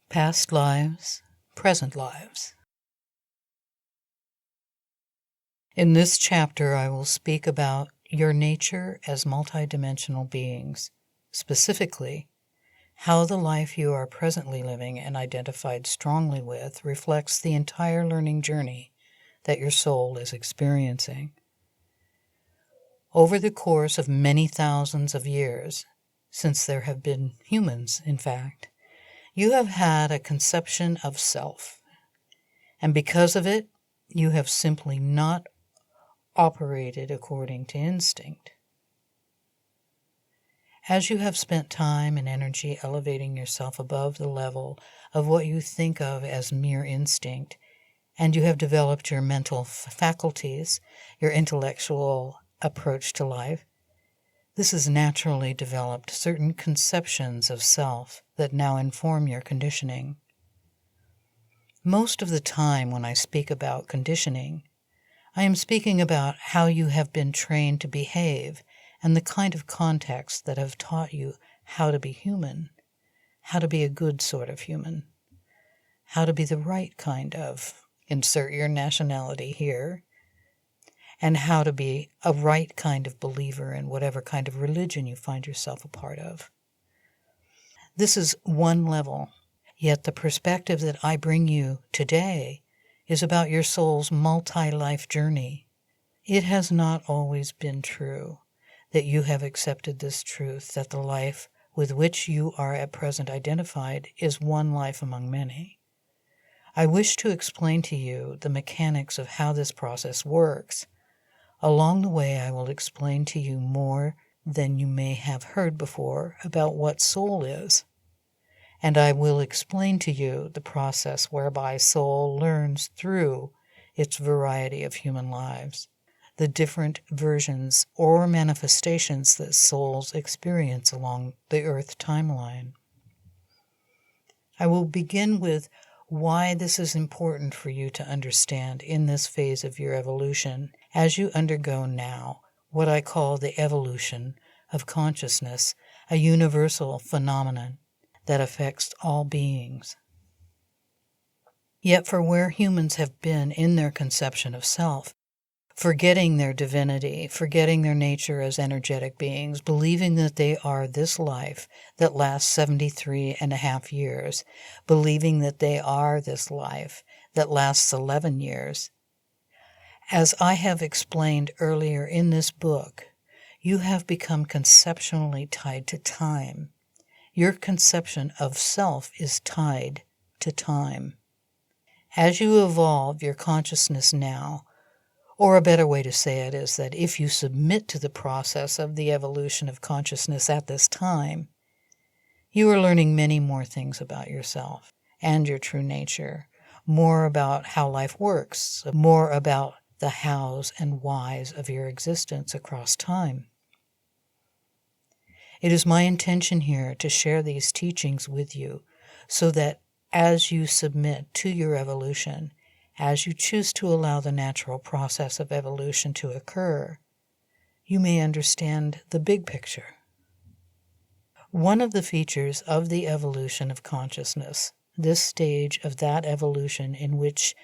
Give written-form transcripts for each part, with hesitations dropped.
Past lives, present lives. In this chapter, I will speak about your nature as multidimensional beings, specifically, how the life you are presently living and identified strongly with reflects the entire learning journey that your soul is experiencing. Over the course of many thousands of years, since there have been humans, in fact, you have had a conception of self, and because of it, you have simply not operated according to instinct. As you have spent time and energy elevating yourself above the level of what you think of as mere instinct, and you have developed your mental faculties, your intellectual approach to life, this has naturally developed certain conceptions of self that now inform your conditioning. Most of the time when I speak about conditioning, I am speaking about how you have been trained to behave and the kind of context that have taught you how to be human, how to be a good sort of human, how to be the right kind of, insert your nationality here, and how to be a right kind of believer in whatever kind of religion you find yourself a part of. This is one level, yet the perspective that I bring you today is about your soul's multi-life journey. It has not always been true that you have accepted this truth, that the life with which you are at present identified is one life among many. I wish to explain to you the mechanics of how this process works. Along the way, I will explain to you more than you may have heard before about what soul is. And I will explain to you the process whereby soul learns through its variety of human lives, the different versions or manifestations that souls experience along the Earth timeline. I will begin with why this is important for you to understand in this phase of your evolution as you undergo now what I call the evolution of consciousness, a universal phenomenon that affects all beings. Yet for where humans have been in their conception of self, forgetting their divinity, forgetting their nature as energetic beings, believing that they are this life that lasts 73 and a half years, believing that they are this life that lasts 11 years. As I have explained earlier in this book, you have become conceptually tied to time. Your conception of self is tied to time. As you evolve your consciousness now, or a better way to say it is that if you submit to the process of the evolution of consciousness at this time, you are learning many more things about yourself and your true nature, more about how life works, more about the hows and whys of your existence across time. It is my intention here to share these teachings with you so that as you submit to your evolution, as you choose to allow the natural process of evolution to occur, you may understand the big picture. One of the features of the evolution of consciousness, this stage of that evolution in which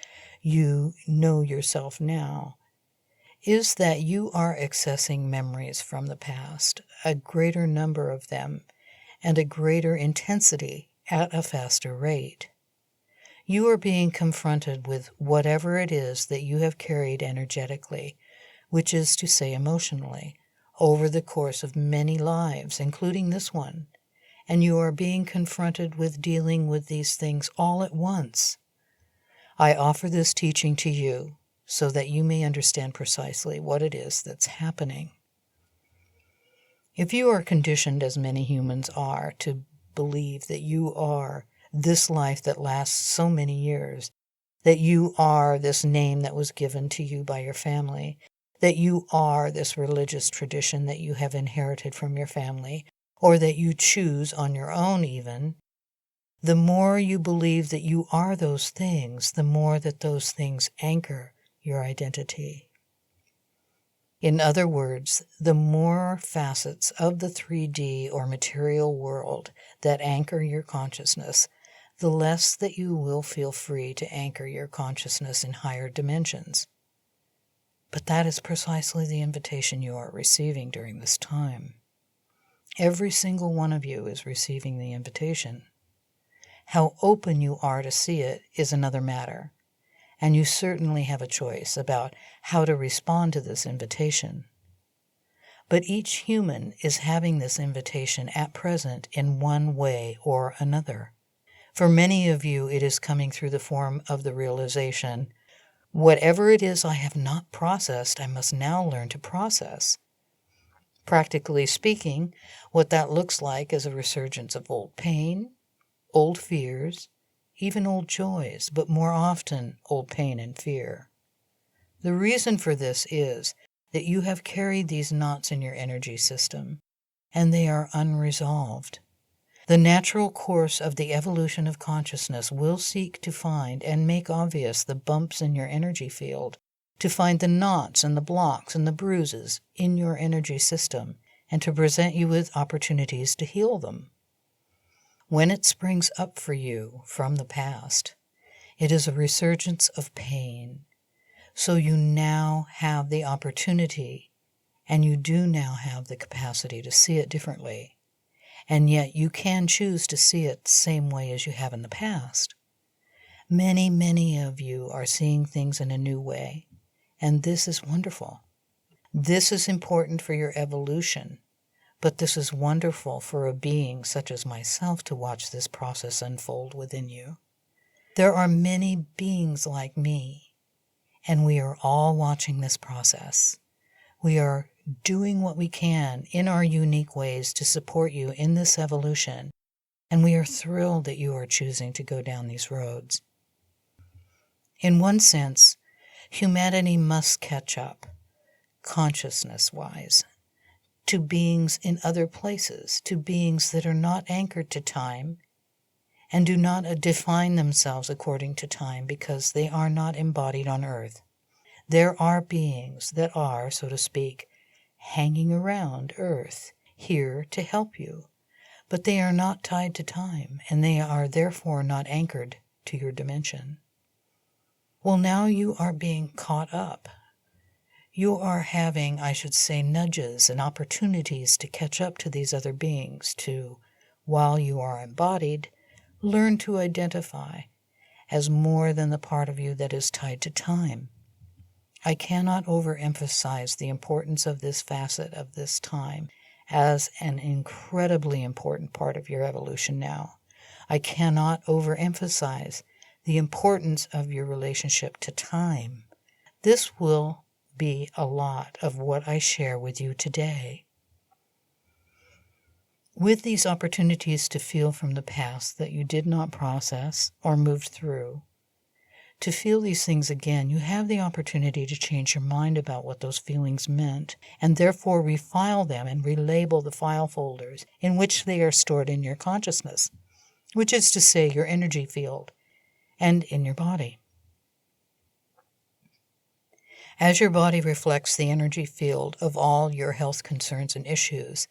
you know yourself now, is that you are accessing memories from the past, a greater number of them, and a greater intensity at a faster rate. You are being confronted with whatever it is that you have carried energetically, which is to say emotionally, over the course of many lives, including this one, and you are being confronted with dealing with these things all at once. I offer this teaching to you so that you may understand precisely what it is that's happening. If you are conditioned, as many humans are, to believe that you are this life that lasts so many years, that you are this name that was given to you by your family, that you are this religious tradition that you have inherited from your family, or that you choose on your own even, the more you believe that you are those things, the more that those things anchor your identity. In other words, the more facets of the 3D or material world that anchor your consciousness, the less that you will feel free to anchor your consciousness in higher dimensions. But that is precisely the invitation you are receiving during this time. Every single one of you is receiving the invitation. How open you are to see it is another matter, and you certainly have a choice about how to respond to this invitation. But each human is having this invitation at present in one way or another. For many of you, it is coming through the form of the realization, whatever it is I have not processed, I must now learn to process. Practically speaking, what that looks like is a resurgence of old pain, old fears, even old joys, but more often old pain and fear. The reason for this is that you have carried these knots in your energy system, and they are unresolved. The natural course of the evolution of consciousness will seek to find and make obvious the bumps in your energy field, to find the knots and the blocks and the bruises in your energy system, and to present you with opportunities to heal them. When it springs up for you from the past, it is a resurgence of pain. So you now have the opportunity, and you do now have the capacity to see it differently. And yet you can choose to see it the same way as you have in the past. Many, many of you are seeing things in a new way, and this is wonderful. This is important for your evolution, but this is wonderful for a being such as myself to watch this process unfold within you. There are many beings like me, and we are all watching this process. We are doing what we can in our unique ways to support you in this evolution, and we are thrilled that you are choosing to go down these roads. In one sense, humanity must catch up, consciousness-wise, to beings in other places, to beings that are not anchored to time and do not define themselves according to time because they are not embodied on earth. There are beings that are, so to speak, hanging around earth, here to help you, but they are not tied to time, and they are therefore not anchored to your dimension. Well, now you are being caught up. You are having, I should say, nudges and opportunities to catch up to these other beings, to, while you are embodied, learn to identify as more than the part of you that is tied to time. I cannot overemphasize the importance of this facet of this time as an incredibly important part of your evolution now. I cannot overemphasize the importance of your relationship to time. This will be a lot of what I share with you today. With these opportunities to feel from the past that you did not process or moved through, to feel these things again, you have the opportunity to change your mind about what those feelings meant, and therefore refile them and relabel the file folders in which they are stored in your consciousness, which is to say your energy field, and in your body. As your body reflects the energy field of all your health concerns and issues,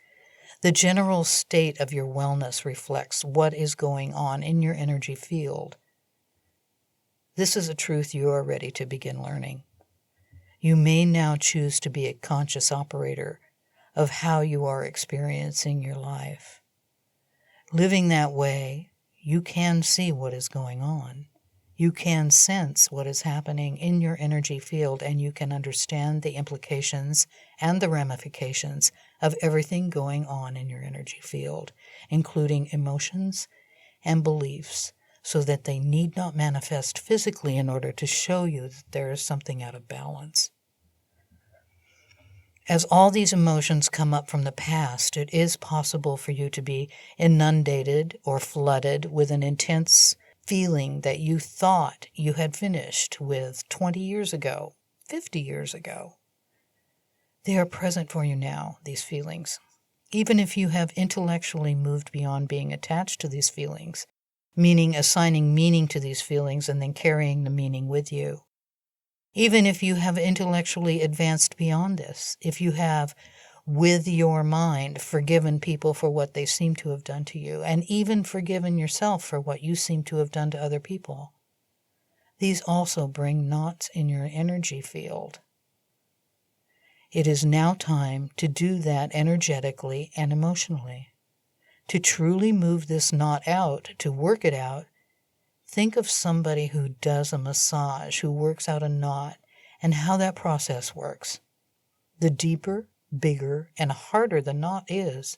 the general state of your wellness reflects what is going on in your energy field. This is a truth you are ready to begin learning. You may now choose to be a conscious operator of how you are experiencing your life. Living that way, you can see what is going on. You can sense what is happening in your energy field, and you can understand the implications and the ramifications of everything going on in your energy field, including emotions and beliefs, so that they need not manifest physically in order to show you that there is something out of balance. As all these emotions come up from the past, it is possible for you to be inundated or flooded with an intense feeling that you thought you had finished with 20 years ago, 50 years ago. They are present for you now, these feelings. Even if you have intellectually moved beyond being attached to these feelings, meaning assigning meaning to these feelings and then carrying the meaning with you. Even if you have intellectually advanced beyond this, if you have with your mind, forgiven people for what they seem to have done to you, and even forgiven yourself for what you seem to have done to other people. These also bring knots in your energy field. It is now time to do that energetically and emotionally. To truly move this knot out, to work it out, think of somebody who does a massage, who works out a knot, and how that process works. The deeper, bigger, and harder the knot is,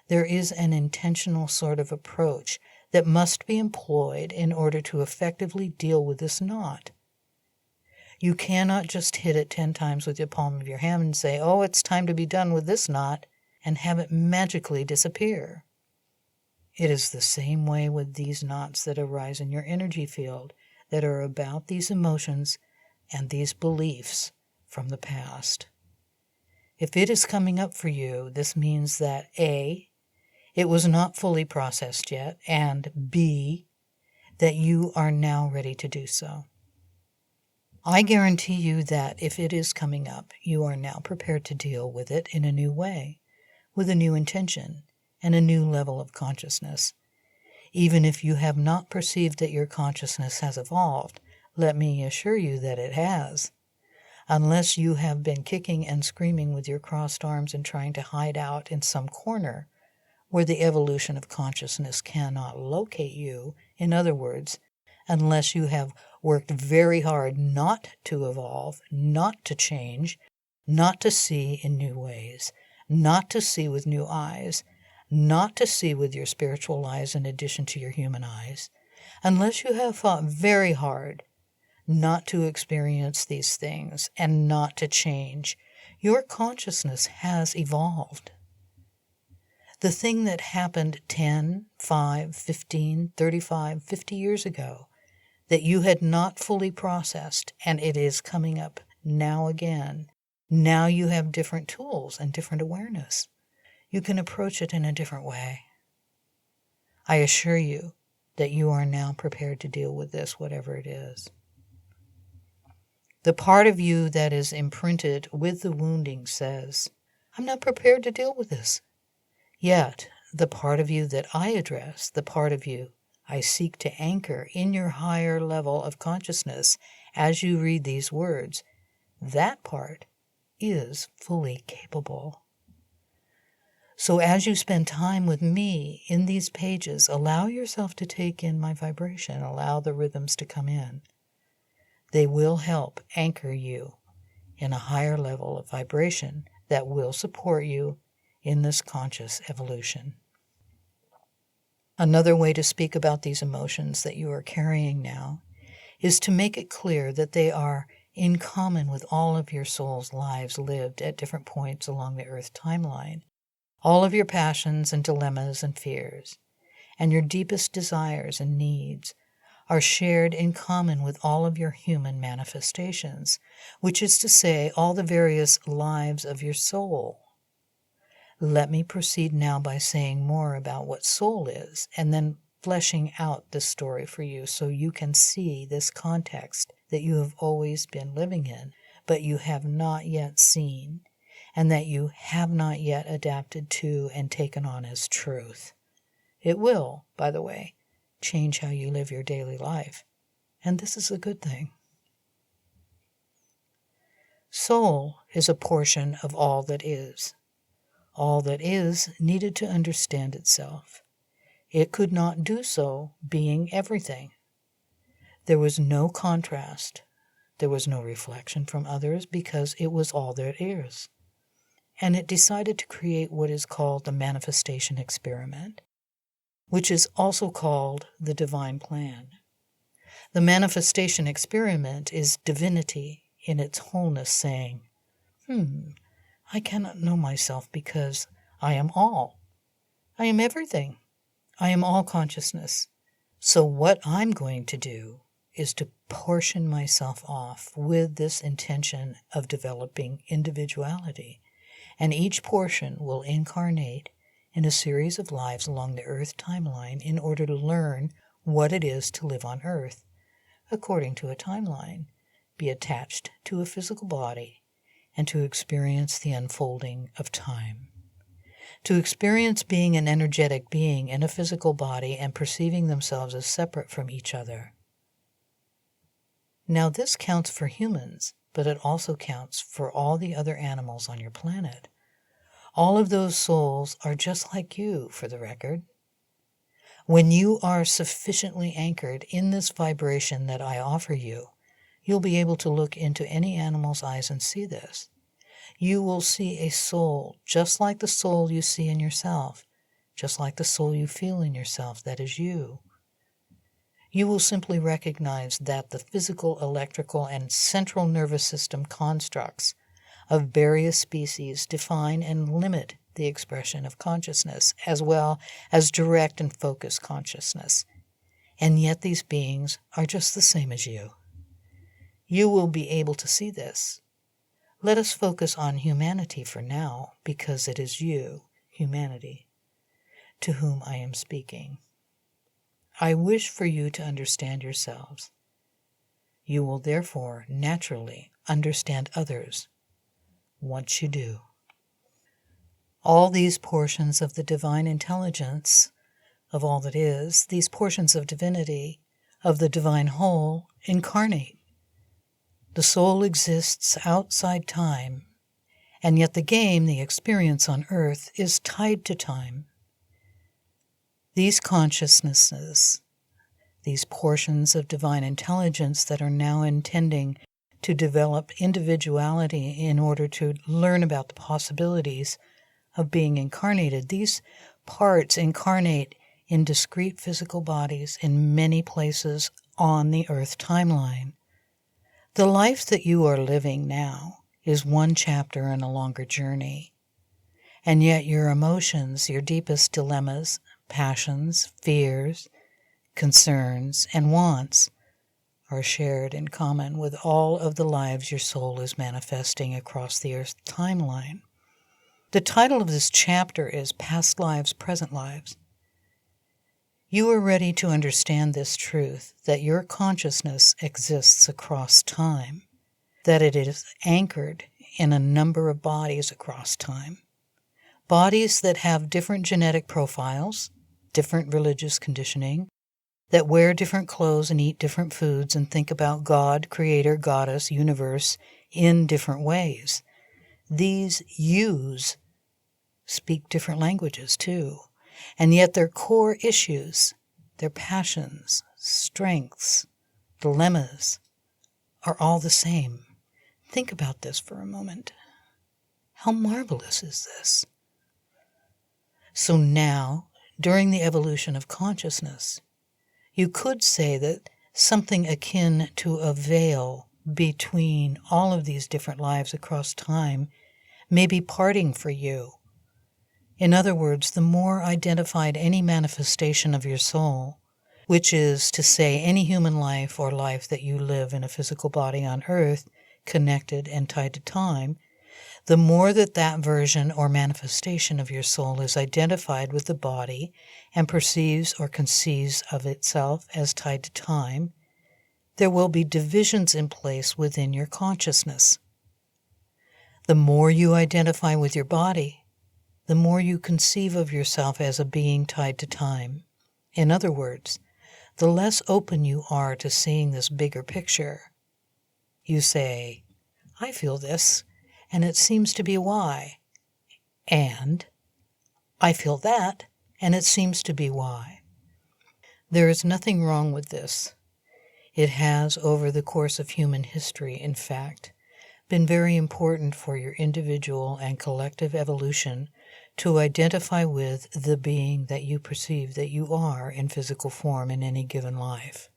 there is an intentional sort of approach that must be employed in order to effectively deal with this knot. You cannot just hit it 10 times with the palm of your hand and say, oh, it's time to be done with this knot, and have it magically disappear. It is the same way with these knots that arise in your energy field that are about these emotions and these beliefs from the past. If it is coming up for you, this means that A, it was not fully processed yet, and B, that you are now ready to do so. I guarantee you that if it is coming up, you are now prepared to deal with it in a new way, with a new intention, and a new level of consciousness. Even if you have not perceived that your consciousness has evolved, let me assure you that it has. Unless you have been kicking and screaming with your crossed arms and trying to hide out in some corner where the evolution of consciousness cannot locate you, in other words, unless you have worked very hard not to evolve, not to change, not to see in new ways, not to see with new eyes, not to see with your spiritual eyes in addition to your human eyes, unless you have fought very hard not to experience these things and not to change, your consciousness has evolved. The thing that happened 10, 5, 15, 35, 50 years ago that you had not fully processed, and it is coming up now again. Now you have different tools and different awareness. You can approach it in a different way. I assure you that you are now prepared to deal with this, whatever it is. The part of you that is imprinted with the wounding says, I'm not prepared to deal with this. Yet, the part of you that I address, the part of you I seek to anchor in your higher level of consciousness as you read these words, that part is fully capable. So as you spend time with me in these pages, allow yourself to take in my vibration, allow the rhythms to come in. They will help anchor you in a higher level of vibration that will support you in this conscious evolution. Another way to speak about these emotions that you are carrying now is to make it clear that they are in common with all of your soul's lives lived at different points along the Earth timeline, all of your passions and dilemmas and fears, and your deepest desires and needs are shared in common with all of your human manifestations, which is to say, all the various lives of your soul. Let me proceed now by saying more about what soul is, and then fleshing out this story for you so you can see this context that you have always been living in, but you have not yet seen, and that you have not yet adapted to and taken on as truth. It will, by the way, change how you live your daily life, and this is a good thing. Soul is a portion of all that is. All that is needed to understand itself. It could not do so, being everything. There was no contrast. There was no reflection from others because it was all that is. And it decided to create what is called the manifestation experiment, which is also called the divine plan. The manifestation experiment is divinity in its wholeness saying, I cannot know myself because I am all. I am everything. I am all consciousness. So what I'm going to do is to portion myself off with this intention of developing individuality, and each portion will incarnate in a series of lives along the Earth timeline in order to learn what it is to live on Earth, according to a timeline, be attached to a physical body, and to experience the unfolding of time. To experience being an energetic being in a physical body and perceiving themselves as separate from each other. Now this counts for humans, but it also counts for all the other animals on your planet. All of those souls are just like you, for the record. When you are sufficiently anchored in this vibration that I offer you, you'll be able to look into any animal's eyes and see this. You will see a soul just like the soul you see in yourself, just like the soul you feel in yourself, that is you. You will simply recognize that the physical, electrical, and central nervous system constructs of various species define and limit the expression of consciousness, as well as direct and focused consciousness. And yet these beings are just the same as you. You will be able to see this. Let us focus on humanity for now, because it is you, humanity, to whom I am speaking. I wish for you to understand yourselves. You will therefore naturally understand others once you do. All these portions of the divine intelligence of all that is, these portions of divinity, of the divine whole, incarnate. The soul exists outside time, and yet the game, the experience on earth, is tied to time. These consciousnesses, these portions of divine intelligence that are now intending to develop individuality in order to learn about the possibilities of being incarnated, these parts incarnate in discrete physical bodies in many places on the earth timeline. The life that you are living now is one chapter in a longer journey, and yet your emotions, your deepest dilemmas, passions, fears, concerns, and wants are shared in common with all of the lives your soul is manifesting across the earth's timeline. The title of this chapter is Past Lives, Present Lives. You are ready to understand this truth, that your consciousness exists across time, that it is anchored in a number of bodies across time. Bodies that have different genetic profiles, different religious conditioning, that wear different clothes and eat different foods and think about God, Creator, Goddess, Universe in different ways. These yous speak different languages too, and yet their core issues, their passions, strengths, dilemmas, are all the same. Think about this for a moment. How marvelous is this? So now, during the evolution of consciousness, you could say that something akin to a veil between all of these different lives across time may be parting for you. In other words, the more identified any manifestation of your soul, which is to say any human life or life that you live in a physical body on earth, connected and tied to time, the more that that version or manifestation of your soul is identified with the body and perceives or conceives of itself as tied to time, there will be divisions in place within your consciousness. The more you identify with your body, the more you conceive of yourself as a being tied to time. In other words, the less open you are to seeing this bigger picture. You say, I feel this, and it seems to be why. And I feel that, and it seems to be why. There is nothing wrong with this. It has, over the course of human history, in fact, been very important for your individual and collective evolution to identify with the being that you perceive that you are in physical form in any given life.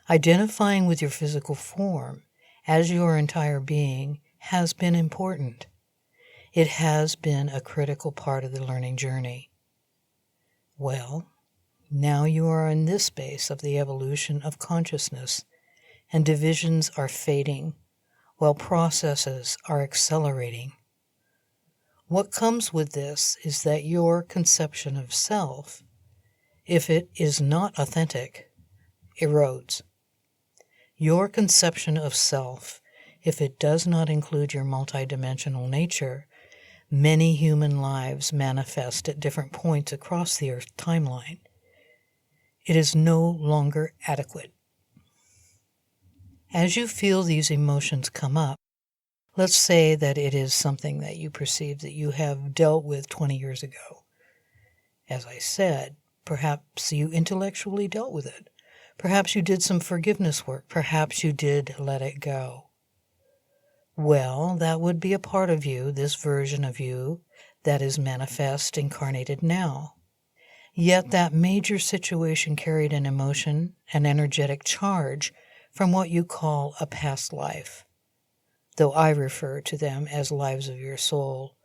Identifying with your physical form as your entire being has been important. It has been a critical part of the learning journey. Well, now you are in this space of the evolution of consciousness, and divisions are fading, while processes are accelerating. What comes with this is that your conception of self, if it is not authentic, erodes. Your conception of self if it does not include your multidimensional nature, many human lives manifest at different points across the Earth timeline. It is no longer adequate. As you feel these emotions come up, let's say that it is something that you perceive that you have dealt with 20 years ago. As I said, perhaps you intellectually dealt with it. Perhaps you did some forgiveness work. Perhaps you did let it go. Well, that would be a part of you, this version of you, that is manifest, incarnated now. Yet that major situation carried an emotion, an energetic charge from what you call a past life, though I refer to them as lives of your soul,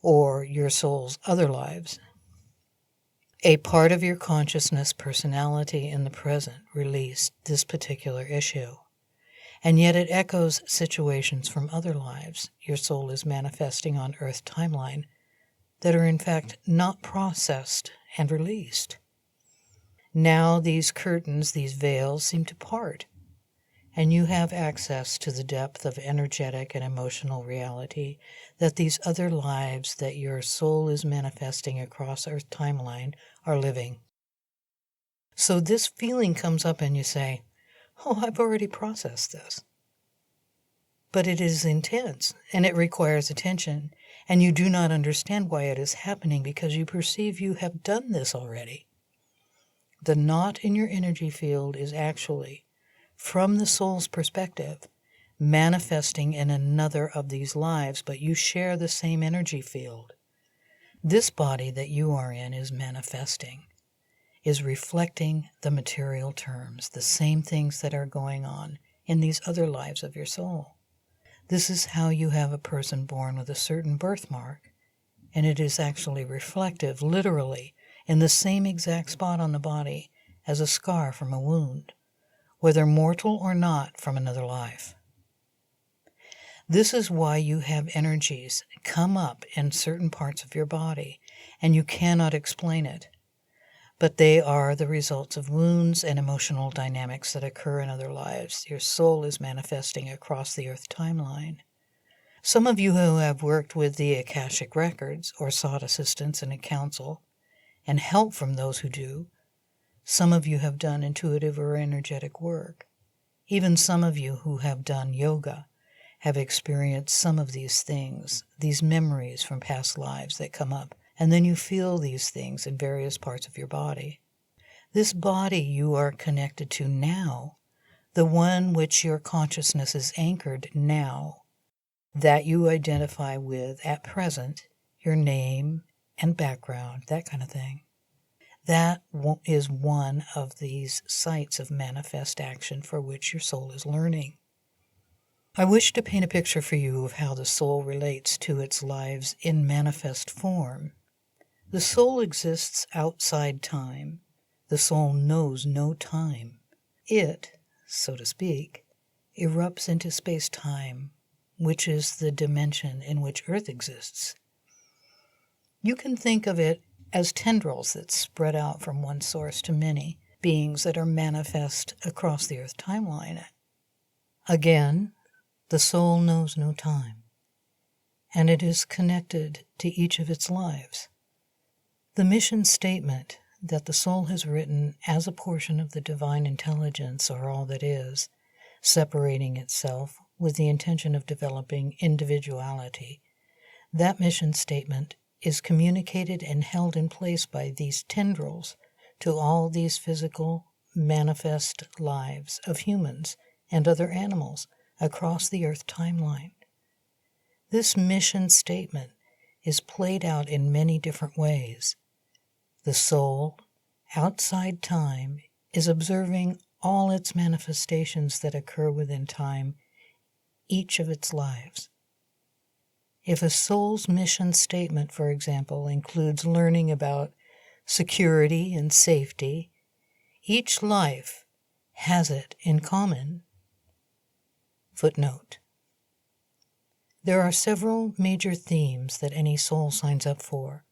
or your soul's other lives. A part of your consciousness personality in the present released this particular issue. And yet it echoes situations from other lives your soul is manifesting on Earth timeline that are in fact not processed and released. Now these curtains, these veils seem to part, and you have access to the depth of energetic and emotional reality that these other lives that your soul is manifesting across Earth timeline are living. So this feeling comes up and you say, oh, I've already processed this. But it is intense, and it requires attention, and you do not understand why it is happening because you perceive you have done this already. The knot in your energy field is actually, from the soul's perspective, manifesting in another of these lives, but you share the same energy field. This body that you are in is manifesting, is reflecting the material terms, the same things that are going on in these other lives of your soul. This is how you have a person born with a certain birthmark, and it is actually reflective, literally, in the same exact spot on the body as a scar from a wound, whether mortal or not, from another life. This is why you have energies come up in certain parts of your body, and you cannot explain it. But they are the results of wounds and emotional dynamics that occur in other lives. Your soul is manifesting across the Earth timeline. Some of you who have worked with the Akashic Records or sought assistance in a council and help from those who do, some of you have done intuitive or energetic work. Even some of you who have done yoga have experienced some of these things, these memories from past lives that come up. And then you feel these things in various parts of your body. This body you are connected to now, the one which your consciousness is anchored now, that you identify with at present, your name and background, that kind of thing. That is one of these sites of manifest action for which your soul is learning. I wish to paint a picture for you of how the soul relates to its lives in manifest form. The soul exists outside time. The soul knows no time. It, so to speak, erupts into space-time, which is the dimension in which Earth exists. You can think of it as tendrils that spread out from one source to many beings that are manifest across the Earth timeline. Again, the soul knows no time, and it is connected to each of its lives. The mission statement that the soul has written as a portion of the divine intelligence or all that is, separating itself with the intention of developing individuality, that mission statement is communicated and held in place by these tendrils to all these physical, manifest lives of humans and other animals across the Earth timeline. This mission statement is played out in many different ways. The soul, outside time, is observing all its manifestations that occur within time, each of its lives. If a soul's mission statement, for example, includes learning about security and safety, each life has it in common. Footnote. There are several major themes that any soul signs up for,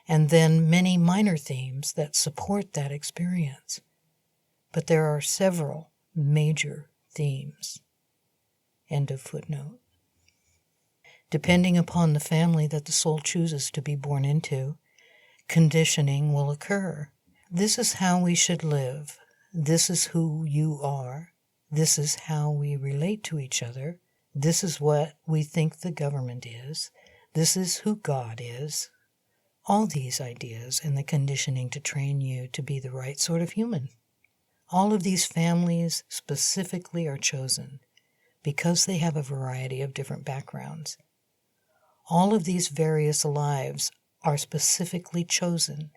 and then many minor themes that support that experience. But there are several major themes. End of footnote. Depending upon the family that the soul chooses to be born into, conditioning will occur. This is how we should live. This is who you are. This is how we relate to each other. This is what we think the government is. This is who God is. All these ideas and the conditioning to train you to be the right sort of human. All of these families specifically are chosen because they have a variety of different backgrounds. All of these various lives are specifically chosen,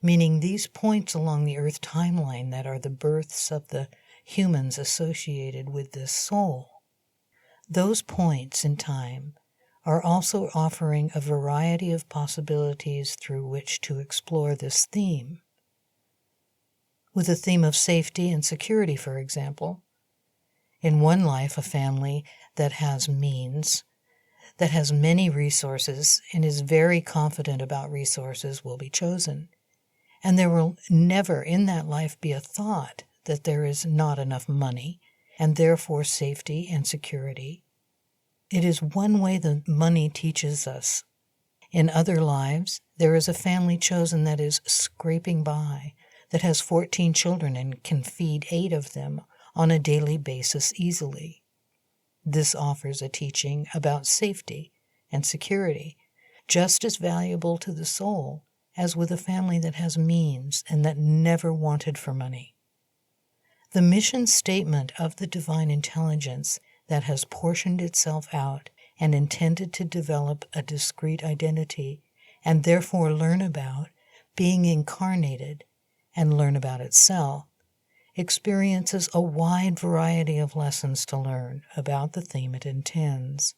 meaning these points along the Earth timeline that are the births of the humans associated with this soul. Those points in time are also offering a variety of possibilities through which to explore this theme. With the theme of safety and security, for example, in one life, a family that has means, that has many resources and is very confident about resources will be chosen. And there will never in that life be a thought that there is not enough money and therefore safety and security. It is one way the money teaches us. In other lives, there is a family chosen that is scraping by, that has 14 children and can feed 8 of them on a daily basis easily. This offers a teaching about safety and security, just as valuable to the soul as with a family that has means and that never wanted for money. The mission statement of the divine intelligence that has portioned itself out and intended to develop a discrete identity and therefore learn about being incarnated and learn about itself, experiences a wide variety of lessons to learn about the theme it intends.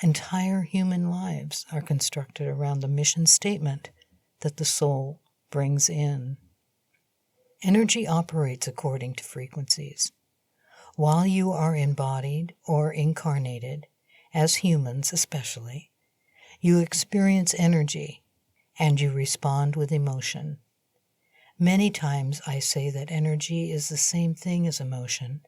Entire human lives are constructed around the mission statement that the soul brings in. Energy operates according to frequencies. While you are embodied or incarnated, as humans especially, you experience energy and you respond with emotion. Many times I say that energy is the same thing as emotion,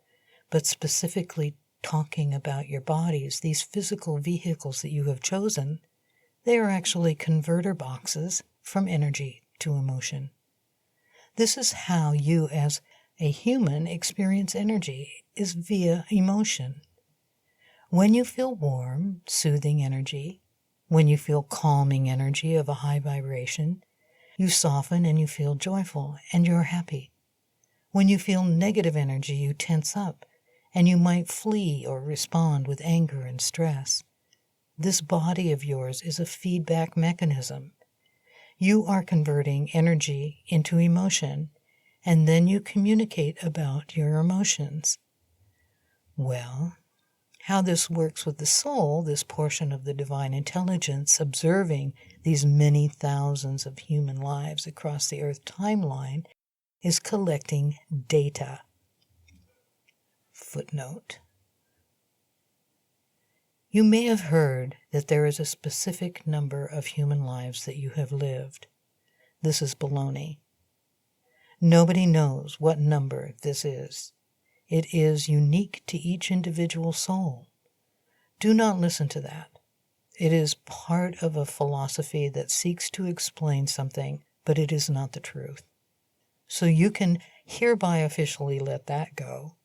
but specifically talking about your bodies, these physical vehicles that you have chosen, they are actually converter boxes from energy to emotion. This is how you as a human experience energy, is via emotion. When you feel warm, soothing energy, when you feel calming energy of a high vibration, you soften and you feel joyful and you're happy. When you feel negative energy, you tense up and you might flee or respond with anger and stress. This body of yours is a feedback mechanism. You are converting energy into emotion, and then you communicate about your emotions. Well, how this works with the soul, this portion of the divine intelligence observing these many thousands of human lives across the Earth timeline, is collecting data. Footnote. You may have heard that there is a specific number of human lives that you have lived. This is baloney. Nobody knows what number this is. It is unique to each individual soul. Do not listen to that. It is part of a philosophy that seeks to explain something, but it is not the truth. So you can hereby officially let that go.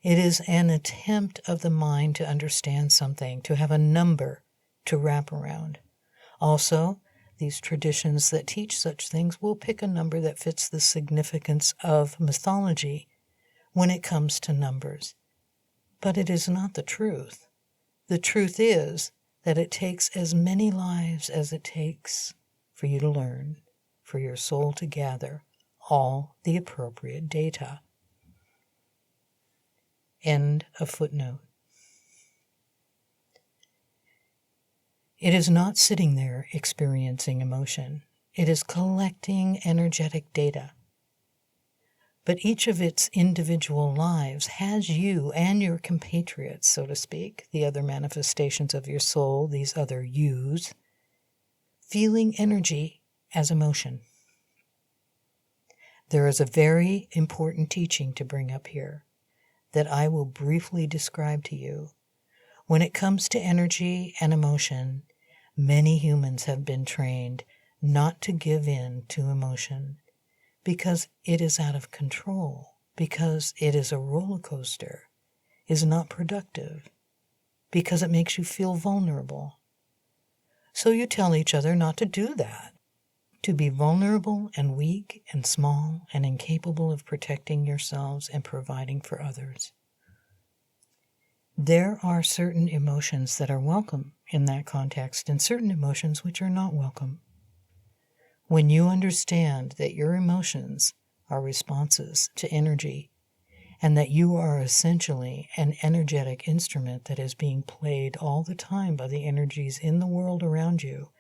It is an attempt of the mind to understand something, to have a number to wrap around. Also, these traditions that teach such things will pick a number that fits the significance of mythology when it comes to numbers. But it is not the truth. The truth is that it takes as many lives as it takes for you to learn, for your soul to gather all the appropriate data. End of footnote. It is not sitting there experiencing emotion. It is collecting energetic data. But each of its individual lives has you and your compatriots, so to speak, the other manifestations of your soul, these other yous, feeling energy as emotion. There is a very important teaching to bring up here, that I will briefly describe to you. When it comes to energy and emotion, many humans have been trained not to give in to emotion because it is out of control, because it is a roller coaster, is not productive, because it makes you feel vulnerable. So you tell each other not to do that, to be vulnerable and weak and small and incapable of protecting yourselves and providing for others. There are certain emotions that are welcome in that context and certain emotions which are not welcome. When you understand that your emotions are responses to energy and that you are essentially an energetic instrument that is being played all the time by the energies in the world around you,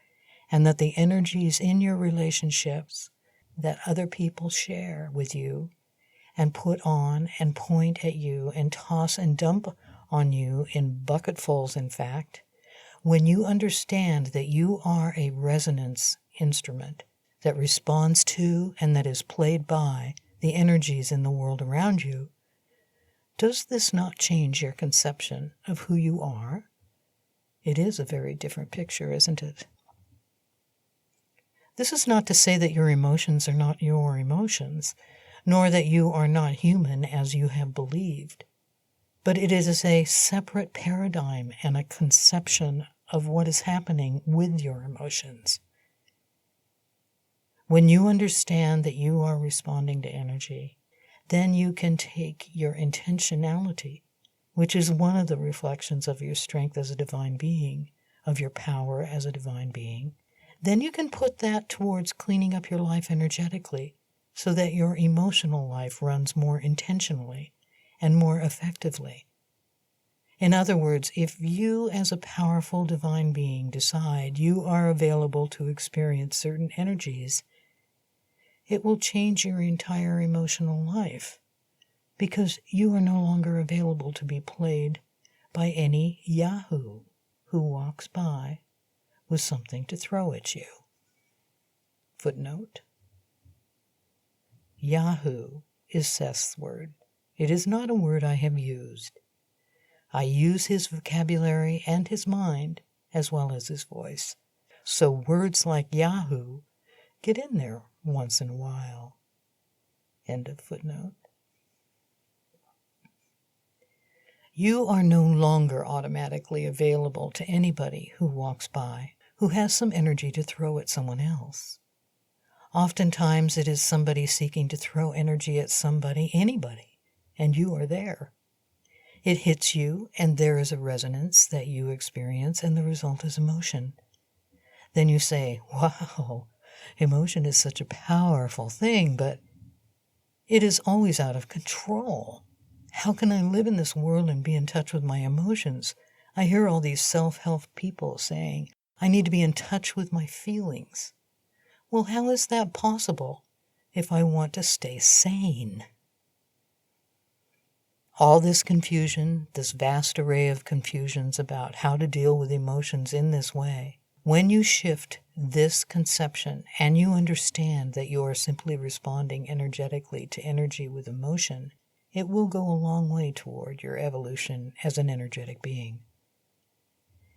and that the energies in your relationships that other people share with you and put on and point at you and toss and dump on you in bucketfuls, in fact, when you understand that you are a resonance instrument that responds to and that is played by the energies in the world around you, does this not change your conception of who you are? It is a very different picture, isn't it? This is not to say that your emotions are not your emotions, nor that you are not human as you have believed, but it is a separate paradigm and a conception of what is happening with your emotions. When you understand that you are responding to energy, then you can take your intentionality, which is one of the reflections of your strength as a divine being, of your power as a divine being, then you can put that towards cleaning up your life energetically so that your emotional life runs more intentionally and more effectively. In other words, if you as a powerful divine being decide you are available to experience certain energies, it will change your entire emotional life because you are no longer available to be played by any Yahoo who walks by with something to throw at you. Footnote: Yahoo is Seth's word. It is not a word I have used. I use his vocabulary and his mind as well as his voice. So words like Yahoo get in there once in a while. End of footnote. You are no longer automatically available to anybody who walks by, who has some energy to throw at someone else. Oftentimes it is somebody seeking to throw energy at somebody, anybody, and you are there. It hits you, and there is a resonance that you experience, and the result is emotion. Then you say, wow, emotion is such a powerful thing, but it is always out of control. How can I live in this world and be in touch with my emotions? I hear all these self-help people saying, I need to be in touch with my feelings. Well, how is that possible if I want to stay sane? All this confusion, this vast array of confusions about how to deal with emotions in this way, when you shift this conception and you understand that you are simply responding energetically to energy with emotion, it will go a long way toward your evolution as an energetic being.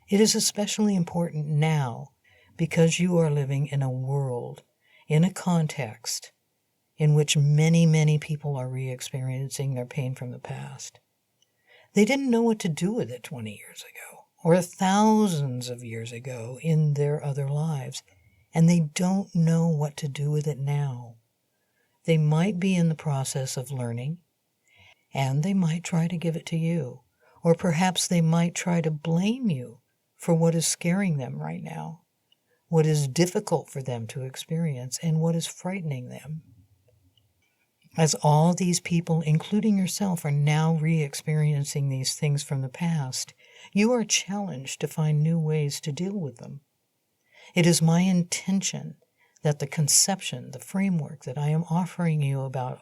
It is especially important now because you are living in a world, in a context, in which many, many people are re-experiencing their pain from the past. They didn't know what to do with it 20 years ago, or thousands of years ago in their other lives, and they don't know what to do with it now. They might be in the process of learning, and they might try to give it to you, or perhaps they might try to blame you for what is scaring them right now, what is difficult for them to experience, and what is frightening them. As all these people, including yourself, are now re-experiencing these things from the past, you are challenged to find new ways to deal with them. It is my intention that the conception, the framework that I am offering you about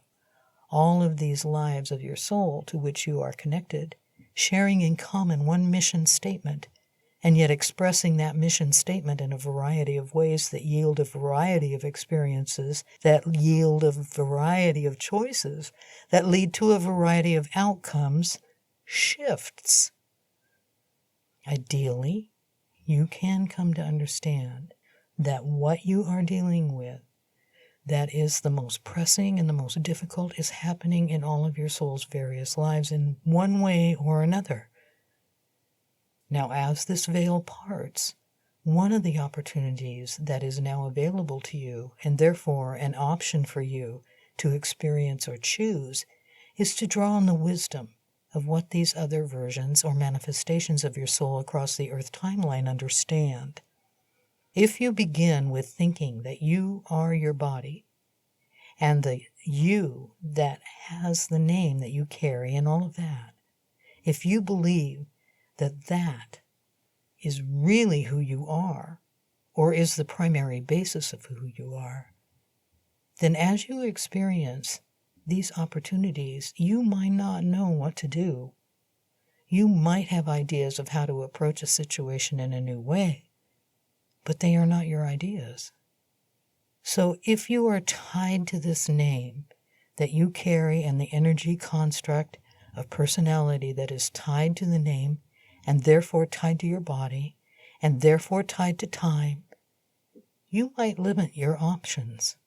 all of these lives of your soul to which you are connected, sharing in common one mission statement, and yet expressing that mission statement in a variety of ways that yield a variety of experiences, that yield a variety of choices, that lead to a variety of outcomes, shifts. Ideally, you can come to understand that what you are dealing with, that is the most pressing and the most difficult, is happening in all of your soul's various lives in one way or another. Now, as this veil parts, one of the opportunities that is now available to you, and therefore an option for you to experience or choose, is to draw on the wisdom of what these other versions or manifestations of your soul across the earth timeline understand. If you begin with thinking that you are your body, and the you that has the name that you carry and all of that, if you believe that that is really who you are, or is the primary basis of who you are, then as you experience these opportunities, you might not know what to do. You might have ideas of how to approach a situation in a new way, but they are not your ideas. So if you are tied to this name that you carry and the energy construct of personality that is tied to the name, and therefore tied to your body, and therefore tied to time, you might limit your options.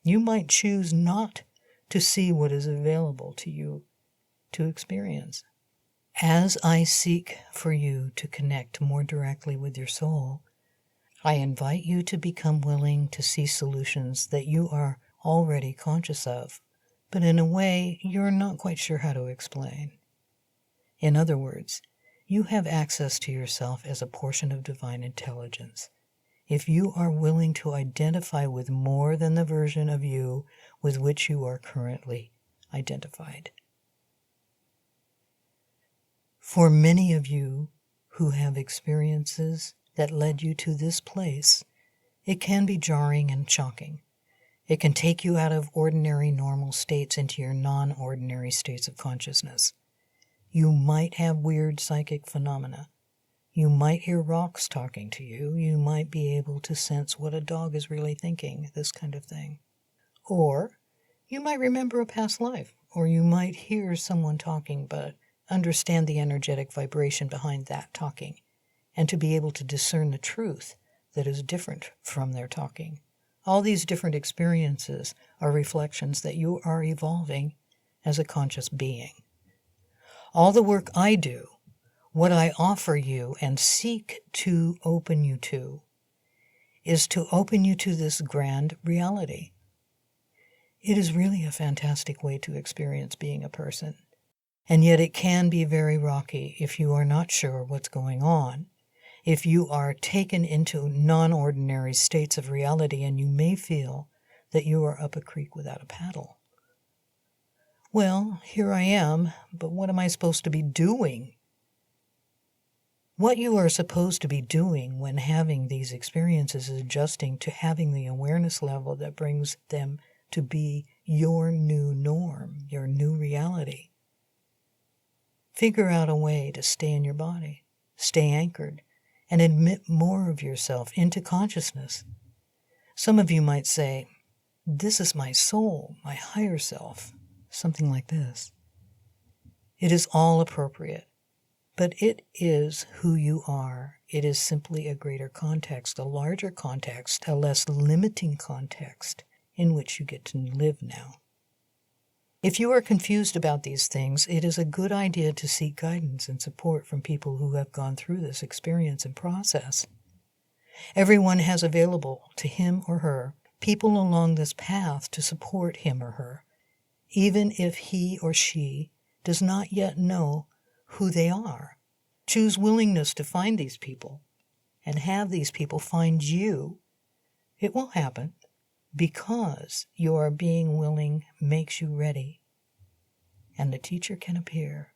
You might choose not to see what is available to you to experience. As I seek for you to connect more directly with your soul, I invite you to become willing to see solutions that you are already conscious of, but in a way you're not quite sure how to explain. In other words, you have access to yourself as a portion of divine intelligence. If you are willing to identify with more than the version of you with which you are currently identified. For many of you who have experiences that led you to this place, it can be jarring and shocking. It can take you out of ordinary normal states into your non-ordinary states of consciousness. You might have weird psychic phenomena. You might hear rocks talking to you. You might be able to sense what a dog is really thinking, this kind of thing. Or you might remember a past life, or you might hear someone talking but understand the energetic vibration behind that talking, and to be able to discern the truth that is different from their talking. All these different experiences are reflections that you are evolving as a conscious being. All the work I do, what I offer you and seek to open you to, is to open you to this grand reality. It is really a fantastic way to experience being a person, and yet it can be very rocky if you are not sure what's going on, if you are taken into non-ordinary states of reality and you may feel that you are up a creek without a paddle. Well, here I am, but what am I supposed to be doing? What you are supposed to be doing when having these experiences is adjusting to having the awareness level that brings them to be your new norm, your new reality. Figure out a way to stay in your body, stay anchored, and admit more of yourself into consciousness. Some of you might say, "This is my soul, my higher self," something like this. It is all appropriate, but it is who you are. It is simply a greater context, a larger context, a less limiting context in which you get to live now. If you are confused about these things, it is a good idea to seek guidance and support from people who have gone through this experience and process. Everyone has available to him or her people along this path to support him or her, even if he or she does not yet know who they are. Choose willingness to find these people and have these people find you. It will happen because your being willing makes you ready. And the teacher can appear.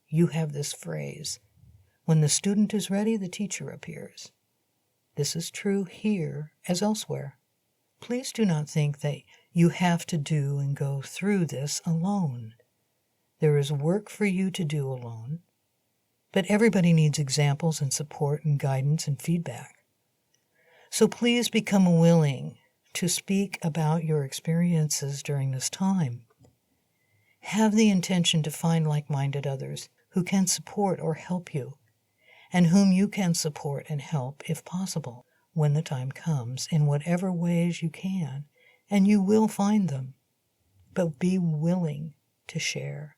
You have this phrase, when the student is ready, the teacher appears. This is true here as elsewhere. Please do not think that you have to do and go through this alone. There is work for you to do alone, But everybody needs examples and support and guidance and feedback. So please become willing to speak about your experiences during this time. Have the intention to find like-minded others who can support or help you, and whom you can support and help, if possible, when the time comes, in whatever ways you can, and you will find them. But be willing to share.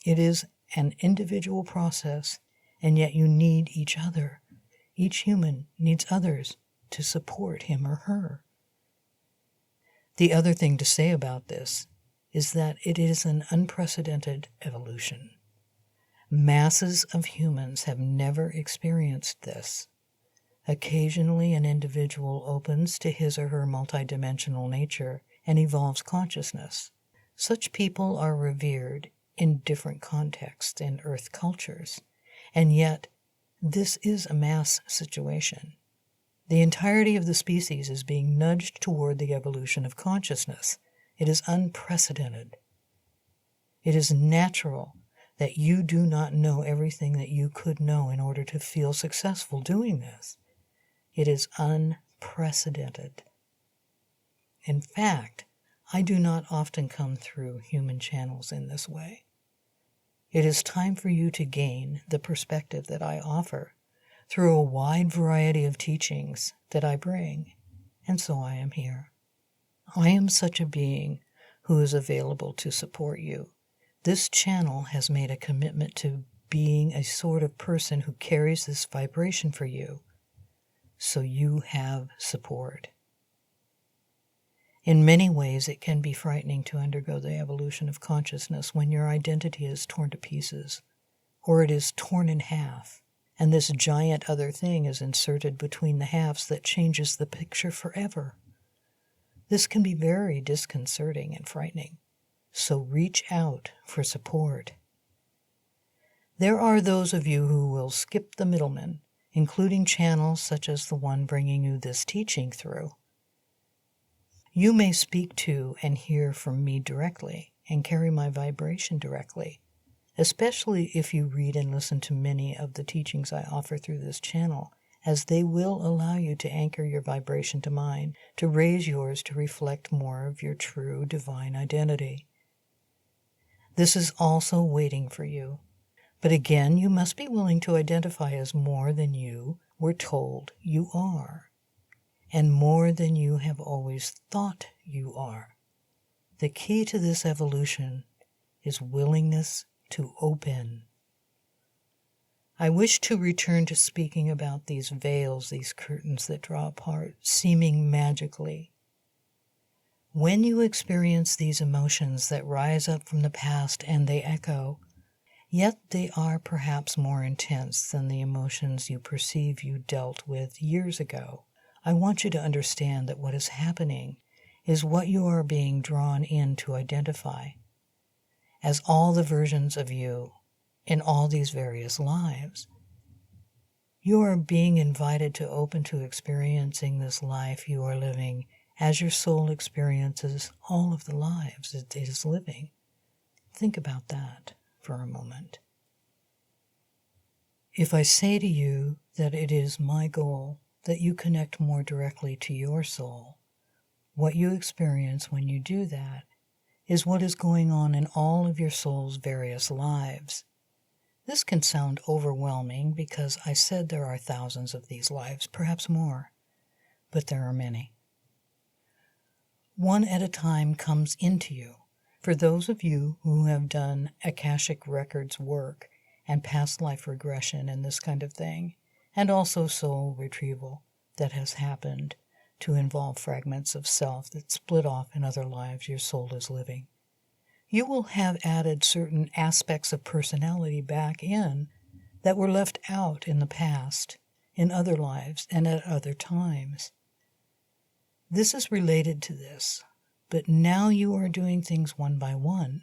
It is an individual process, and yet you need each other. Each human needs others to support him or her. The other thing to say about this is that it is an unprecedented evolution. Masses of humans have never experienced this. Occasionally, an individual opens to his or her multidimensional nature and evolves consciousness. Such people are revered in different contexts in Earth cultures, and yet this is a mass situation. The entirety of the species is being nudged toward the evolution of consciousness. It is unprecedented. It is natural that you do not know everything that you could know in order to feel successful doing this. It is unprecedented. In fact, I do not often come through human channels in this way. It is time for you to gain the perspective that I offer through a wide variety of teachings that I bring, and so I am here. I am such a being who is available to support you. This channel has made a commitment to being a sort of person who carries this vibration for you, so you have support. In many ways, it can be frightening to undergo the evolution of consciousness when your identity is torn to pieces, or it is torn in half, and this giant other thing is inserted between the halves that changes the picture forever. This can be very disconcerting and frightening, so reach out for support. There are those of you who will skip the middleman, including channels such as the one bringing you this teaching through. You may speak to and hear from me directly and carry my vibration directly, especially if you read and listen to many of the teachings I offer through this channel, as they will allow you to anchor your vibration to mine, to raise yours to reflect more of your true divine identity. This is also waiting for you. But again, you must be willing to identify as more than you were told you are, and more than you have always thought you are. The key to this evolution is willingness to open. I wish to return to speaking about these veils, these curtains that draw apart, seeming magically. When you experience these emotions that rise up from the past and they echo, yet they are perhaps more intense than the emotions you perceive you dealt with years ago, I want you to understand that what is happening is what you are being drawn in to identify as all the versions of you in all these various lives. You are being invited to open to experiencing this life you are living as your soul experiences all of the lives it is living. Think about that for a moment. If I say to you that it is my goal that you connect more directly to your soul, what you experience when you do that is what is going on in all of your soul's various lives. This can sound overwhelming because I said there are thousands of these lives, perhaps more, but there are many. One at a time comes into you. For those of you who have done Akashic Records work and past life regression and this kind of thing, and also soul retrieval that has happened to involve fragments of self that split off in other lives your soul is living, you will have added certain aspects of personality back in that were left out in the past, in other lives, and at other times. This is related to this, but now you are doing things one by one.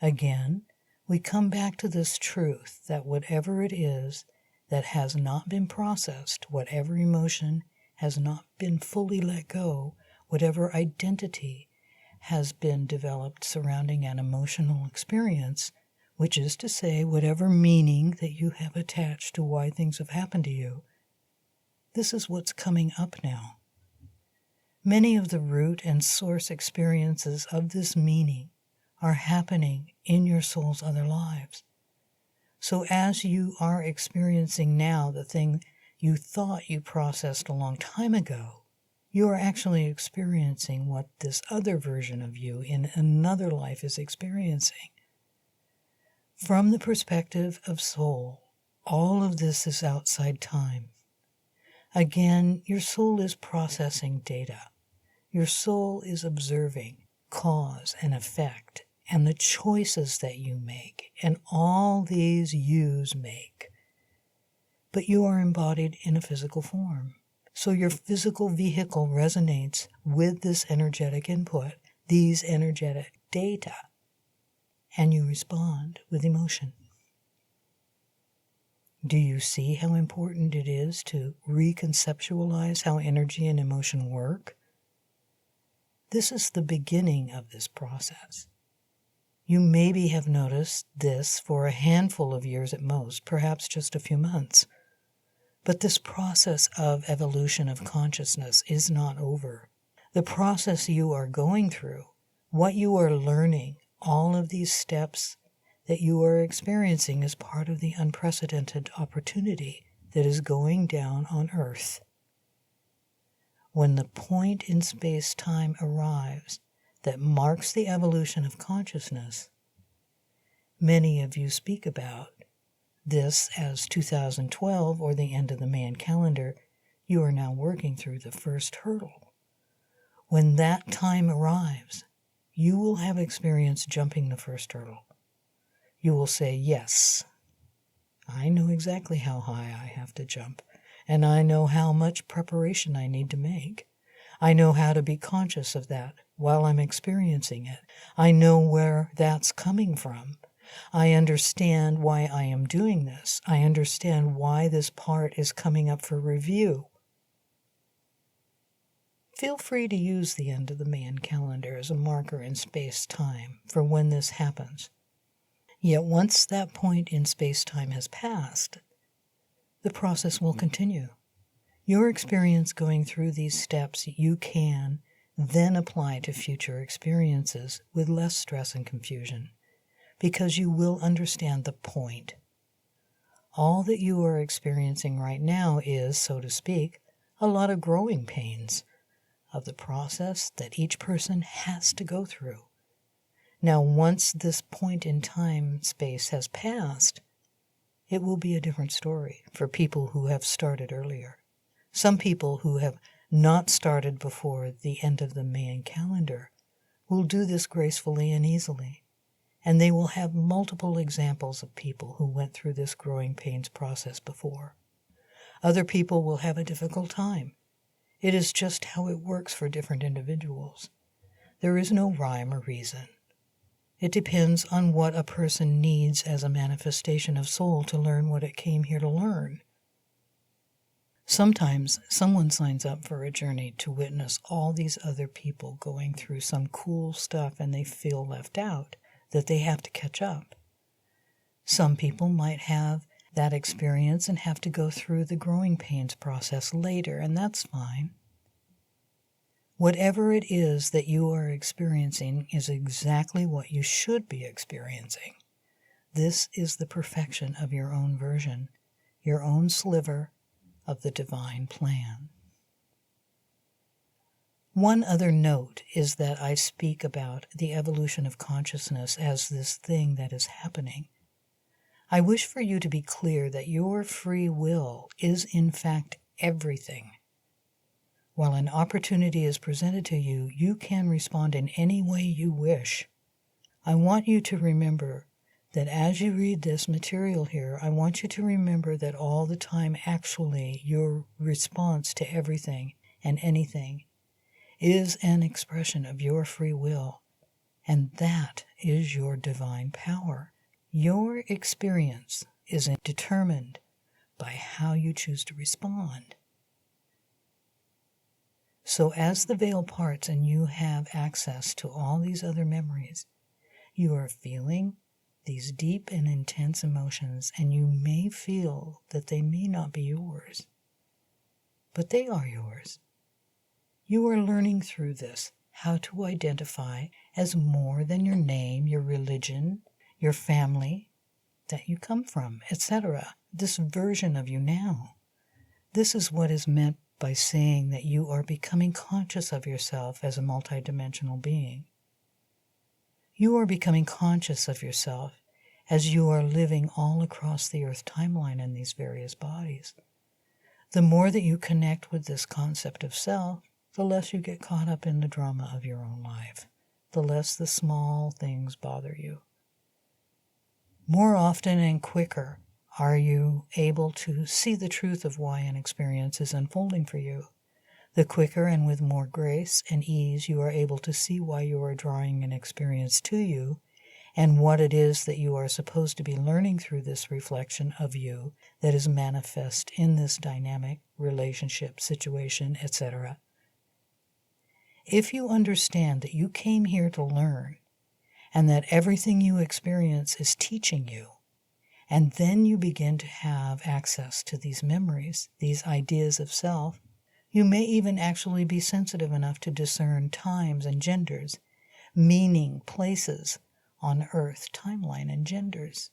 Again, we come back to this truth that whatever it is that has not been processed, whatever emotion has not been fully let go, whatever identity has been developed surrounding an emotional experience, which is to say, whatever meaning that you have attached to why things have happened to you. This is what's coming up now. Many of the root and source experiences of this meaning are happening in your soul's other lives. So as you are experiencing now the thing you thought you processed a long time ago, you are actually experiencing what this other version of you in another life is experiencing. From the perspective of soul, all of this is outside time. Again, your soul is processing data. Your soul is observing cause and effect and the choices that you make and all these yous make. But you are embodied in a physical form. So your physical vehicle resonates with this energetic input, these energetic data, and you respond with emotion. Do you see how important it is to reconceptualize how energy and emotion work? This is the beginning of this process. You maybe have noticed this for a handful of years at most, perhaps just a few months. But this process of evolution of consciousness is not over. The process you are going through, what you are learning, all of these steps that you are experiencing is part of the unprecedented opportunity that is going down on Earth. When the point in space-time arrives that marks the evolution of consciousness, many of you speak about this as 2012 or the end of the Mayan calendar. You are now working through the first hurdle. When that time arrives, you will have experienced jumping the first hurdle. You will say, yes, I know exactly how high I have to jump, and I know how much preparation I need to make. I know how to be conscious of that while I'm experiencing it. I know where that's coming from. I understand why I am doing this. I understand why this part is coming up for review. Feel free to use the end of the Mayan calendar as a marker in space-time for when this happens. Yet once that point in space-time has passed, the process will continue. Your experience going through these steps you can then apply to future experiences with less stress and confusion, because you will understand the point. All that you are experiencing right now is, so to speak, a lot of growing pains of the process that each person has to go through. Now, once this point in time, space has passed, it will be a different story for people who have started earlier. Some people who have not started before the end of the Mayan calendar will do this gracefully and easily, and they will have multiple examples of people who went through this growing pains process before. Other people will have a difficult time. It is just how it works for different individuals. There is no rhyme or reason. It depends on what a person needs as a manifestation of soul to learn what it came here to learn. Sometimes someone signs up for a journey to witness all these other people going through some cool stuff and they feel left out, that they have to catch up. Some people might have that experience and have to go through the growing pains process later, and that's fine. Whatever it is that you are experiencing is exactly what you should be experiencing. This is the perfection of your own version, your own sliver of the divine plan. One other note is that I speak about the evolution of consciousness as this thing that is happening. I wish for you to be clear that your free will is in fact everything. While an opportunity is presented to you, you can respond in any way you wish. I want you to remember that as you read this material here, I want you to remember that all the time actually your response to everything and anything is an expression of your free will, and that is your divine power. Your experience is determined by how you choose to respond. So as the veil parts and you have access to all these other memories, you are feeling these deep and intense emotions, and you may feel that they may not be yours, but they are yours. You are learning through this how to identify as more than your name, your religion, your family that you come from, etc. This version of you now. This is what is meant by saying that you are becoming conscious of yourself as a multidimensional being. You are becoming conscious of yourself as you are living all across the Earth timeline in these various bodies. The more that you connect with this concept of self, the less you get caught up in the drama of your own life, the less the small things bother you. More often and quicker are you able to see the truth of why an experience is unfolding for you. The quicker and with more grace and ease you are able to see why you are drawing an experience to you and what it is that you are supposed to be learning through this reflection of you that is manifest in this dynamic relationship, situation, etc. If you understand that you came here to learn and that everything you experience is teaching you, and then you begin to have access to these memories, these ideas of self, you may even actually be sensitive enough to discern times and genders, meaning places on Earth timeline and genders.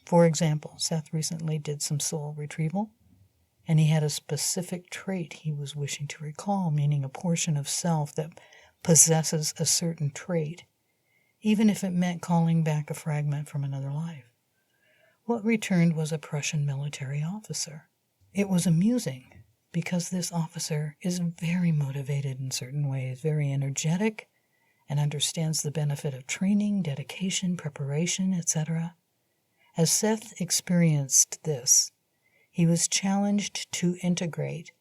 For example, Seth recently did some soul retrieval, and he had a specific trait he was wishing to recall, meaning a portion of self that possesses a certain trait, even if it meant calling back a fragment from another life. What returned was a Prussian military officer. It was amusing because this officer is very motivated in certain ways, very energetic, and understands the benefit of training, dedication, preparation, etc. As Seth experienced this, he was challenged to integrate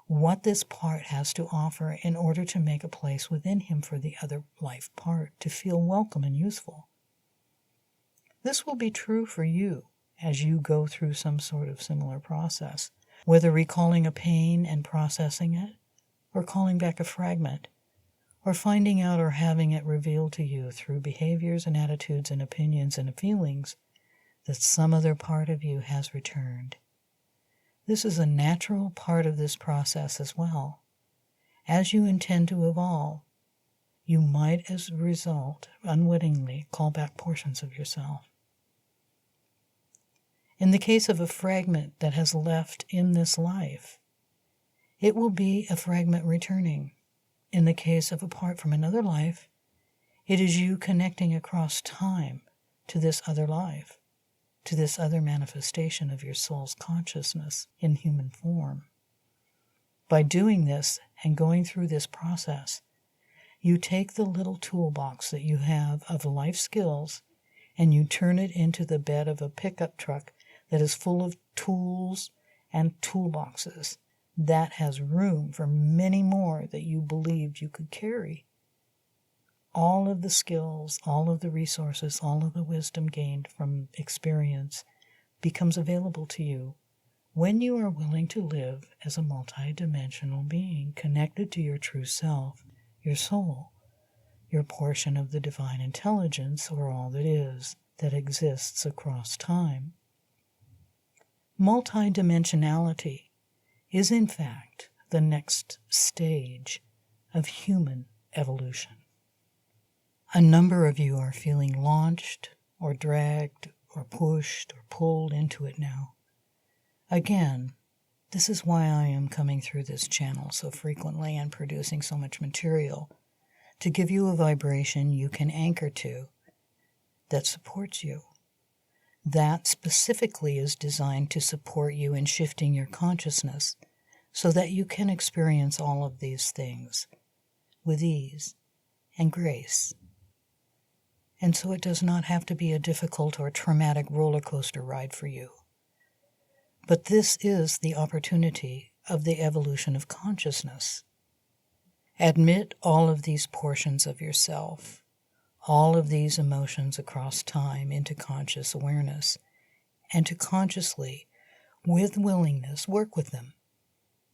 what this part has to offer in order to make a place within him for the other life part to feel welcome and useful. This will be true for you as you go through some sort of similar process, whether recalling a pain and processing it, or calling back a fragment, or finding out or having it revealed to you through behaviors and attitudes and opinions and feelings that some other part of you has returned. This is a natural part of this process as well. As you intend to evolve, you might as a result unwittingly call back portions of yourself. In the case of a fragment that has left in this life, it will be a fragment returning. In the case of a part from another life, it is you connecting across time to this other life, to this other manifestation of your soul's consciousness in human form. By doing this and going through this process, you take the little toolbox that you have of life skills and you turn it into the bed of a pickup truck that is full of tools and toolboxes that has room for many more that you believed you could carry. All of the skills, all of the resources, all of the wisdom gained from experience becomes available to you when you are willing to live as a multidimensional being connected to your true self, your soul, your portion of the divine intelligence, or all that is, that exists across time. Multidimensionality is in fact the next stage of human evolution. A number of you are feeling launched or dragged or pushed or pulled into it now. Again, this is why I am coming through this channel so frequently and producing so much material, to give you a vibration you can anchor to that supports you. That specifically is designed to support you in shifting your consciousness so that you can experience all of these things with ease and grace. And so it does not have to be a difficult or traumatic roller coaster ride for you. But this is the opportunity of the evolution of consciousness. Admit all of these portions of yourself, all of these emotions across time into conscious awareness, and to consciously, with willingness, work with them,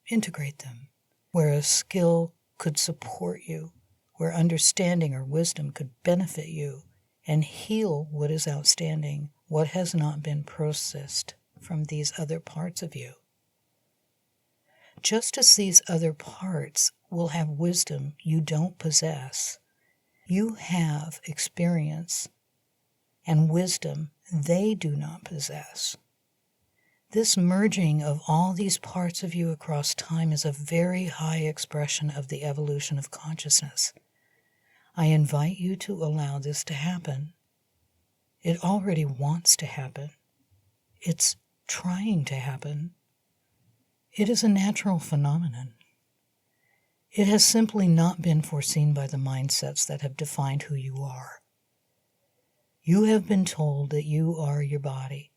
integrate them, where a skill could support you where understanding or wisdom could benefit you and heal what is outstanding, what has not been processed from these other parts of you. Just as these other parts will have wisdom you don't possess, you have experience and wisdom they do not possess. This merging of all these parts of you across time is a very high expression of the evolution of consciousness. I invite you to allow this to happen. It already wants to happen. It's trying to happen. It is a natural phenomenon. It has simply not been foreseen by the mindsets that have defined who you are. You have been told that you are your body.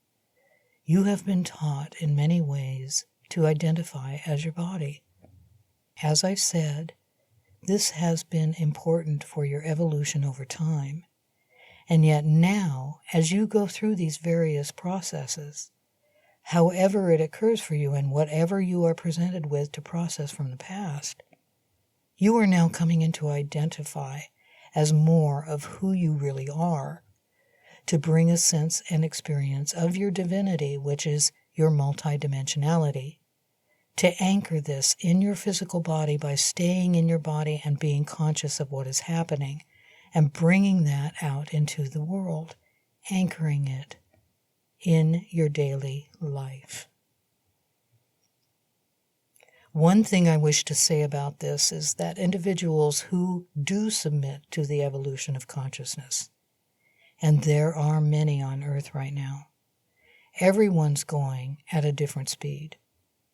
You have been taught in many ways to identify as your body. As I said, this has been important for your evolution over time. And yet now, as you go through these various processes, however it occurs for you and whatever you are presented with to process from the past, you are now coming in to identify as more of who you really are, to bring a sense and experience of your divinity, which is your multidimensionality, to anchor this in your physical body by staying in your body and being conscious of what is happening and bringing that out into the world, anchoring it in your daily life. One thing I wish to say about this is that individuals who do submit to the evolution of consciousness, and there are many on Earth right now, everyone's going at a different speed.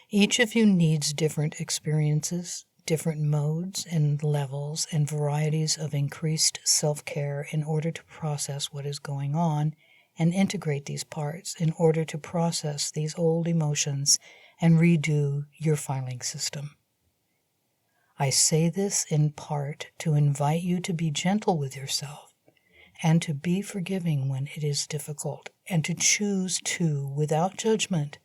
Each of you needs different experiences, different modes and levels and varieties of increased self-care in order to process what is going on and integrate these parts in order to process these old emotions and redo your filing system. I say this in part to invite you to be gentle with yourself and to be forgiving when it is difficult, and to choose to, without judgment,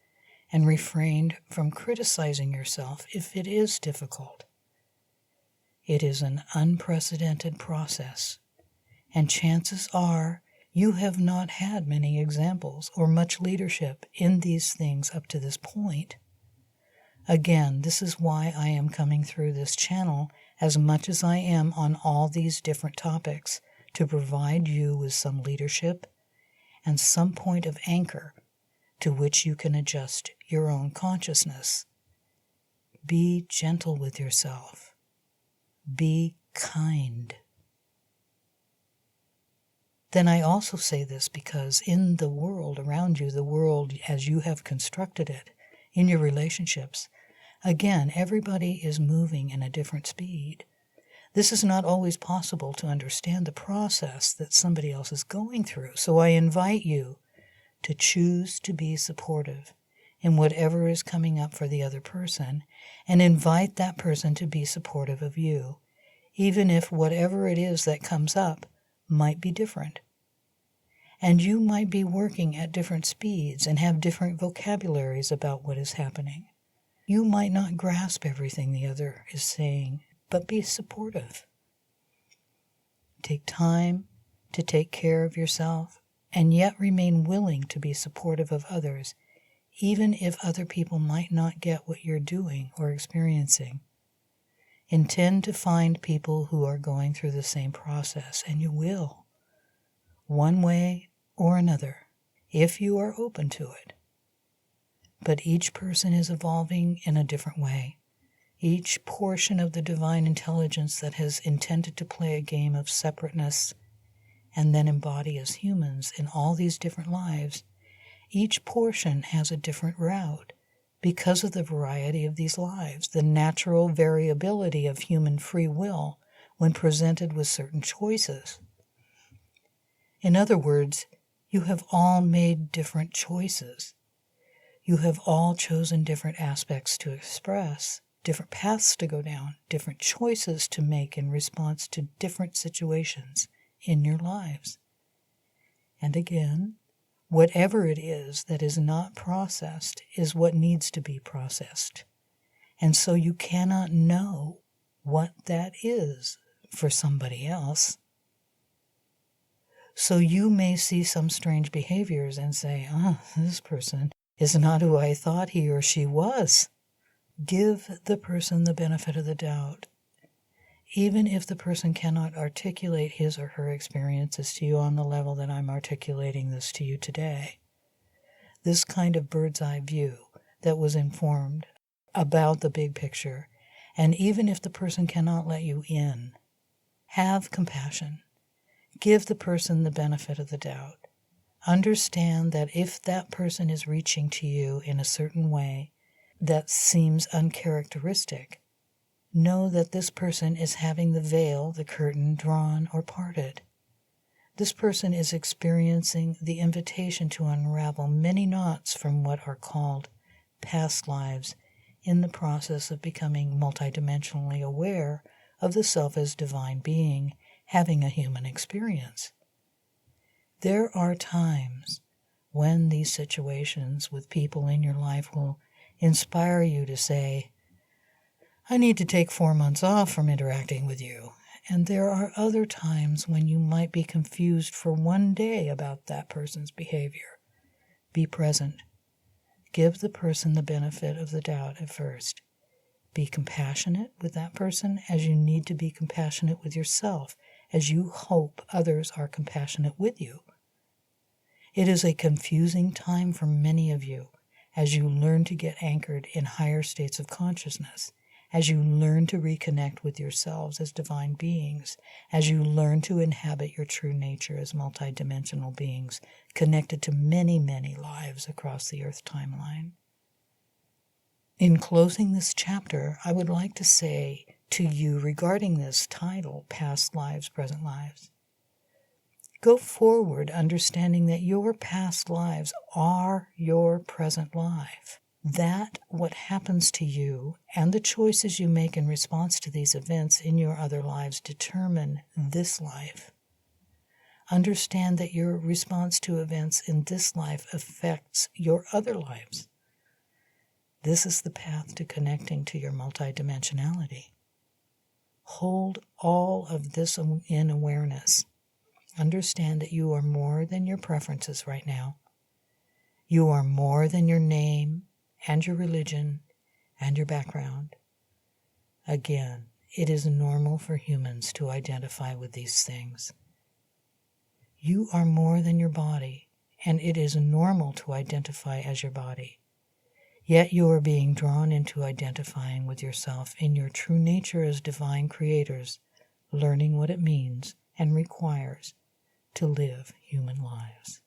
and refrain from criticizing yourself if it is difficult. It is an unprecedented process, and chances are you have not had many examples or much leadership in these things up to this point. Again, this is why I am coming through this channel as much as I am on all these different topics, to provide you with some leadership and some point of anchor to which you can adjust your own consciousness. Be gentle with yourself. Be kind. Then I also say this because in the world around you, the world as you have constructed it, in your relationships, again, everybody is moving in a different speed. This is not always possible to understand the process that somebody else is going through. So I invite you to choose to be supportive in whatever is coming up for the other person, and invite that person to be supportive of you, even if whatever it is that comes up might be different. And you might be working at different speeds and have different vocabularies about what is happening. You might not grasp everything the other is saying, but be supportive. Take time to take care of yourself, and yet remain willing to be supportive of others, even if other people might not get what you're doing or experiencing. Intend to find people who are going through the same process, and you will, one way or another, if you are open to it. But each person is evolving in a different way. Each portion of the divine intelligence that has intended to play a game of separateness and then embody as humans in all these different lives, each portion has a different route because of the variety of these lives, the natural variability of human free will when presented with certain choices. In other words, you have all made different choices. You have all chosen different aspects to express, different paths to go down, different choices to make in response to different situations in your lives. And again, whatever it is that is not processed is what needs to be processed. And so you cannot know what that is for somebody else. So you may see some strange behaviors and say, this person is not who I thought he or she was. Give the person the benefit of the doubt. Even if the person cannot articulate his or her experiences to you on the level that I'm articulating this to you today. This kind of bird's eye view that was informed about the big picture, and even if the person cannot let you in, have compassion. Give the person the benefit of the doubt. Understand that if that person is reaching to you in a certain way that seems uncharacteristic, know that this person is having the veil, the curtain, drawn or parted. This person is experiencing the invitation to unravel many knots from what are called past lives in the process of becoming multidimensionally aware of the self as divine being, having a human experience. There are times when these situations with people in your life will inspire you to say, I need to take 4 months off from interacting with you. And there are other times when you might be confused for 1 day about that person's behavior. Be present. Give the person the benefit of the doubt at first. Be compassionate with that person as you need to be compassionate with yourself, as you hope others are compassionate with you. It is a confusing time for many of you as you learn to get anchored in higher states of consciousness, as you learn to reconnect with yourselves as divine beings, as you learn to inhabit your true nature as multidimensional beings connected to many, many lives across the Earth timeline. In closing this chapter, I would like to say to you regarding this title, Past Lives, Present Lives, go forward understanding that your past lives are your present life. That what happens to you and the choices you make in response to these events in your other lives determine this life. Understand that your response to events in this life affects your other lives. This is the path to connecting to your multidimensionality. Hold all of this in awareness. Understand that you are more than your preferences right now. You are more than your name and your religion and your background. Again, it is normal for humans to identify with these things. You are more than your body, and it is normal to identify as your body. Yet you are being drawn into identifying with yourself in your true nature as divine creators, learning what it means and requires to live human lives.